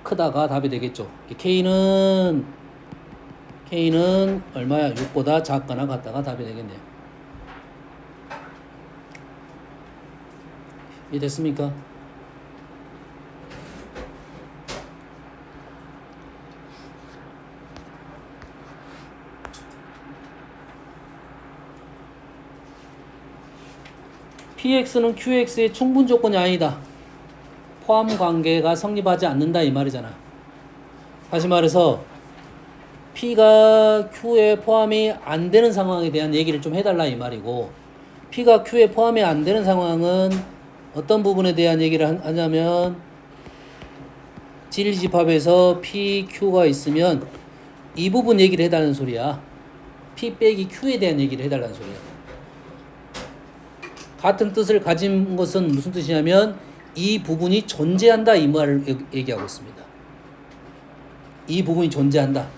크다가 답이 되겠죠. K는 얼마야? 6보다 작거나 같다가 답이 되겠네요. 이해됐습니까? PX는 QX의 충분 조건이 아니다. 포함 관계가 성립하지 않는다 이 말이잖아. 다시 말해서 P가 Q에 포함이 안 되는 상황에 대한 얘기를 좀 해달라 이 말이고 P가 Q에 포함이 안 되는 상황은 어떤 부분에 대한 얘기를 하냐면 진리집합에서 P, Q가 있으면 이 부분 얘기를 해달라는 소리야. P 빼기 Q에 대한 얘기를 해달라는 소리야. 같은 뜻을 가진 것은 무슨 뜻이냐면 이 부분이 존재한다 이 말을 얘기하고 있습니다. 이 부분이 존재한다.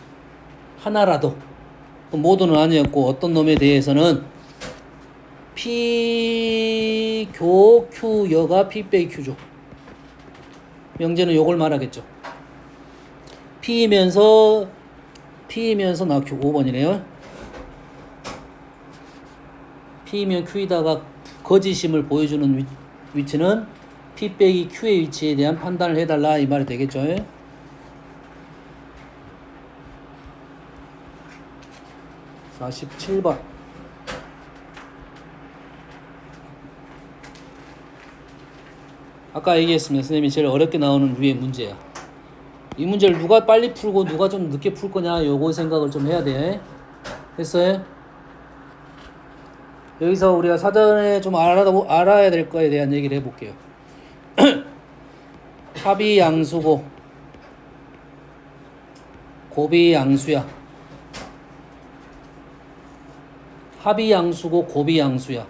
하나라도 모두는 아니었고 어떤 놈에 대해서는 P 교 Q 여가 P 빼기 Q죠. 명제는 요걸 말하겠죠. P이면서 나 Q 5번이네요. P면 Q에다가 거짓임을 보여주는 위치는 P 빼기 Q의 위치에 대한 판단을 해달라 이 말이 되겠죠. 47번 아까 얘기했습니다. 선생님이 제일 어렵게 나오는 류의 문제야. 이 문제를 누가 빨리 풀고 누가 좀 늦게 풀 거냐 요거 생각을 좀 해야 돼. 됐어요? 여기서 우리가 사전에 좀 알아야 될 거에 대한 얘기를 해볼게요. 합이 양수고 곱이 양수야. 합이 양수고 곱이 양수야.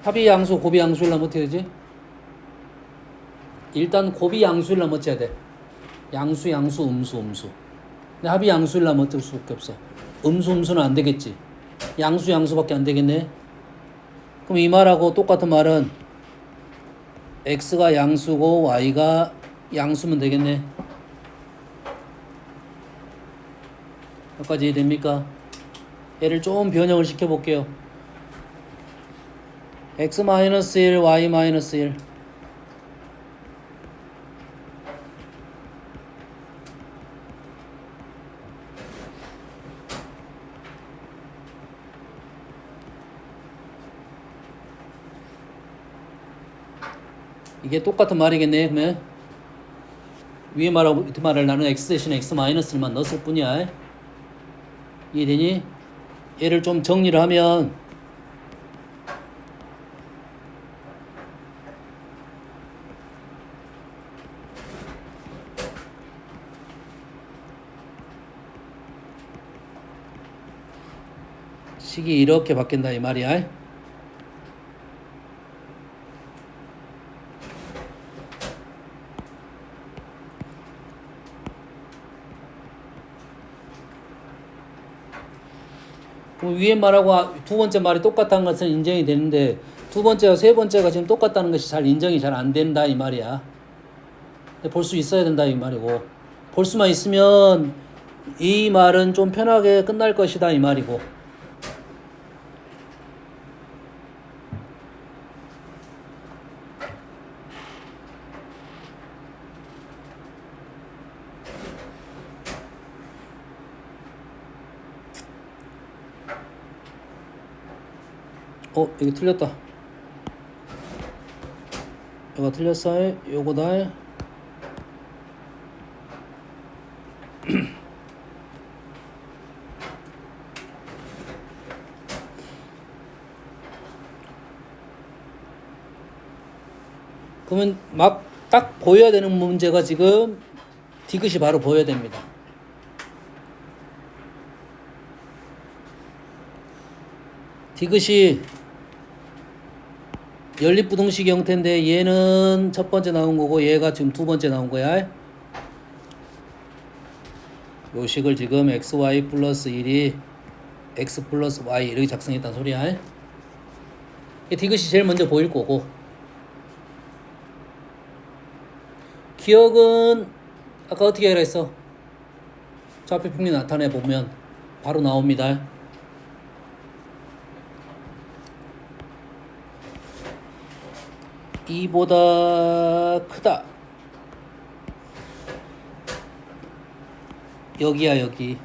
합이 양수 곱이 양수려면 어떻게 되지? 일단 곱이 양수려면 어찌해야 돼? 양수 음수. 근데 합이 양수려면 어떨 수밖에 없어. 음수는 안 되겠지. 양수밖에 안 되겠네. 그럼 이 말하고 똑같은 말은 x가 양수고 y가 양수면 되겠네. 여기까지 이해됩니까? 얘를 좀 변형을 시켜볼게요. x-1, y-1 이게 똑같은 말이겠네. 그러면 위에 말하고 이 말을 나는 x 대신에 x-1만 넣었을 뿐이야. 이해되니? 얘를 좀 정리를 하면 식이 이렇게 바뀐다 이 말이야. 그럼 위에 말하고 두 번째 말이 똑같다는 것은 인정이 되는데 두 번째와 세 번째가 지금 똑같다는 것이 인정이 잘 안 된다 이 말이야. 볼 수 있어야 된다 이 말이고, 볼 수만 있으면 이 말은 좀 편하게 끝날 것이다 이 말이고. 여기 틀렸다. 이거 틀렸어. 요거다. 그러면 막 딱 보여야 되는 문제가 지금 디귿이 바로 보여야 됩니다. 디귿이 연립부등식 형태인데 얘는 첫 번째 나온 거고 얘가 지금 두 번째 나온 거야. 요 식을 지금 xy 플러스 1이 x 플러스 y 이렇게 작성했단 소리야. 디귿이 제일 먼저 보일 거고, 기억은 아까 어떻게 하라 했어? 좌표평면 나타내 보면 바로 나옵니다. 이보다 크다. 여기야 여기.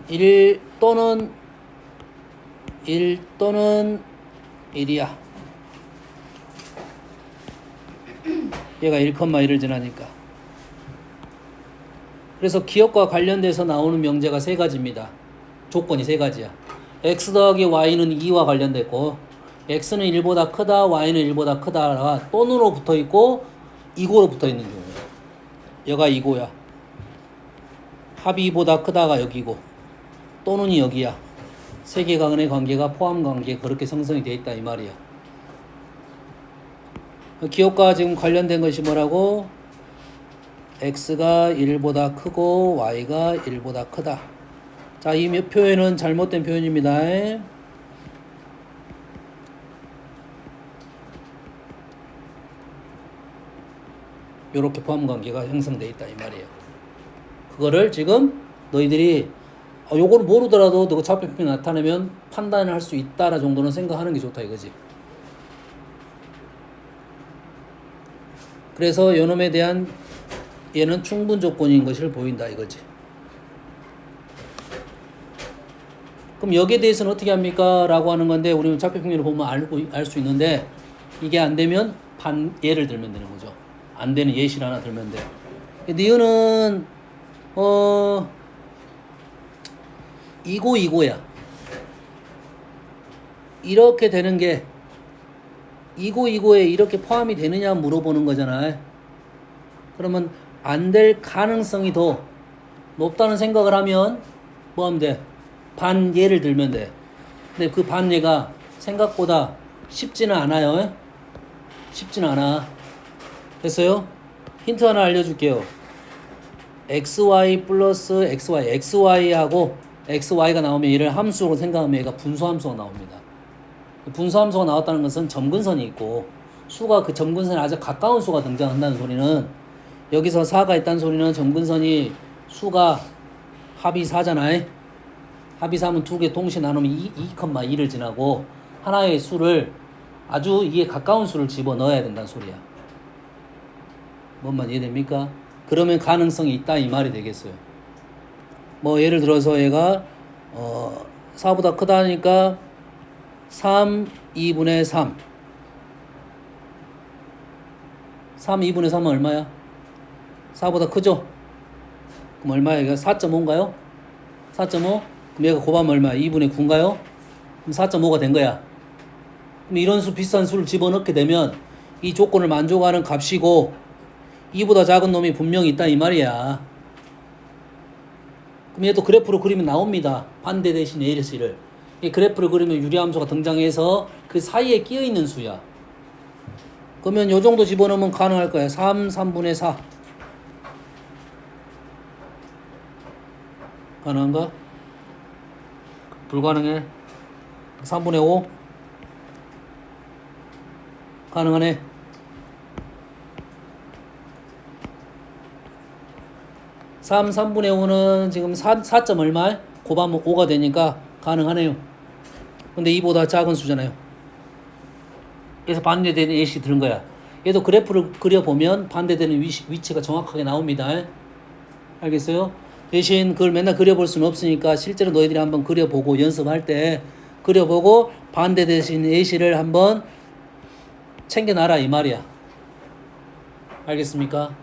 1 또는 1이야. 얘가 1,1을 지나니까. 그래서 기억과 관련돼서 나오는 명제가 세 가지입니다. 조건이 세 가지야. x 더하기 y는 2와 관련됐고, x는 1보다 크다, y는 1보다 크다가 또는으로 붙어있고 이고로 붙어있는 경우야. 여가 이고야. 합이 2보다 크다가 여기고 또는이 여기야. 세 개 간의 관계가 포함 관계, 그렇게 형성이 되어 있다 이 말이야. 기억과 지금 관련된 것이 뭐라고? x가 1보다 크고 y가 1보다 크다. 자, 이 표현은 잘못된 표현입니다. 요렇게 포함 관계가 형성되어 있다 이 말이에요. 그거를 지금 너희들이 요거를 모르더라도 너가 좌표평이 나타내면 판단을 할 수 있다라 정도는 생각하는 게 좋다 이거지. 그래서 요놈에 대한 얘는 충분 조건인 것을 보인다 이거지. 그럼 여기에 대해서는 어떻게 합니까? 라고 하는 건데, 우리는 좌표평면을 보면 알 수 있는데, 이게 안 되면 예를 들면 되는 거죠. 안 되는 예시를 하나 들면 돼. 니은은 이고야. 이렇게 되는 게 이고에 이렇게 포함이 되느냐 물어보는 거잖아. 그러면 안 될 가능성이 더 높다는 생각을 하면 뭐 하면 돼? 반예를 들면 돼. 근데 그 반예가 생각보다 쉽지는 않아요. 쉽지는 않아. 됐어요? 힌트 하나 알려줄게요. xy 플러스 xy하고 xy가 나오면 얘를 함수로 생각하면 얘가 분수함수가 나옵니다. 분수함수가 나왔다는 것은 점근선이 있고, 수가 그 점근선에 아주 가까운 수가 등장한다는 소리는, 여기서 4가 있다는 소리는 점근선이 수가 합이 4잖아요. 합이 4면 두 개 동시에 나누면 2,2를 지나고, 하나의 수를 아주 이에 가까운 수를 집어넣어야 된다는 소리야. 뭔 말 이해됩니까? 그러면 가능성이 있다 이 말이 되겠어요. 뭐 예를 들어서 얘가 4보다 크다니까 3, 2분의 3. 3, 2분의 3은 얼마야? 4보다 크죠? 그럼 얼마야? 얘가 4.5인가요? 4.5? 그럼 얘가 곱하면 얼마야? 2분의 9인가요? 그럼 4.5가 된 거야. 그럼 이런 비싼 수를 집어넣게 되면 이 조건을 만족하는 값이고, 2보다 작은 놈이 분명히 있다 이 말이야. 그럼 얘도 그래프로 그리면 나옵니다. 반대 대신 AS를. 이 그래프를 그리면 유리함수가 등장해서 그 사이에 끼어있는 수야. 그러면 요 정도 집어넣으면 가능할 거야. 3분의 4. 가능한가? 불가능해. 3분의 5. 가능하네. 3분의 5는 지금 4점 얼마? 곱하면 5가 되니까 가능하네요. 근데 이보다 작은 수잖아요. 그래서 반대되는 A씩 들은 거야. 얘도 그래프를 그려보면 반대되는 위치가 정확하게 나옵니다. 알겠어요? 대신 그걸 맨날 그려볼 수는 없으니까 실제로 너희들이 한번 그려보고 연습할 때 그려보고 반대되는 A씨를 한번 챙겨놔라 이 말이야. 알겠습니까?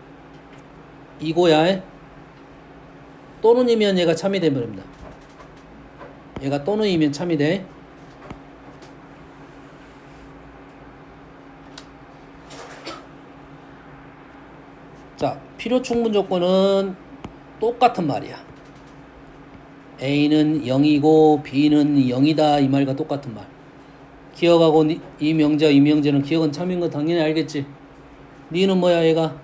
이거야. 또는이면 얘가 참이 되버립니다. 얘가 또는이면 참이 돼. 자, 필요 충분 조건은 똑같은 말이야. A는 0이고 B는 0이다 이 말과 똑같은 말. 기억하고 이명제와 이명제는 기억은 참인 거 당연히 알겠지. 니은 뭐야 얘가?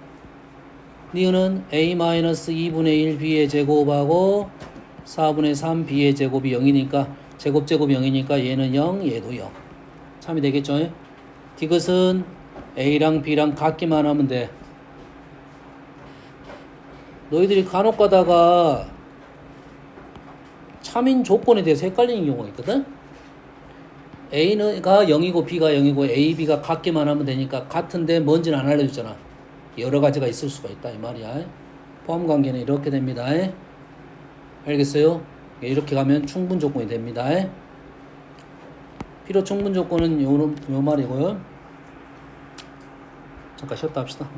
니은은 A-2분의 1 B의 제곱하고 4분의 3 B의 제곱이 0이니까 제곱이 0이니까 얘는 0 얘도 0 참이 되겠죠? 이것은 A랑 B랑 같기만 하면 돼. 너희들이 간혹 가다가 참인 조건에 대해서 헷갈리는 경우가 있거든? A가 0이고 B가 0이고 A, B가 같기만 하면 되니까 같은데 뭔지는 안 알려줬잖아. 여러 가지가 있을 수가 있다 이 말이야. 포함 관계는 이렇게 됩니다. 알겠어요? 이렇게 가면 충분 조건이 됩니다. 필요 충분 조건은 요 말이고요. 잠깐 쉬었다 합시다.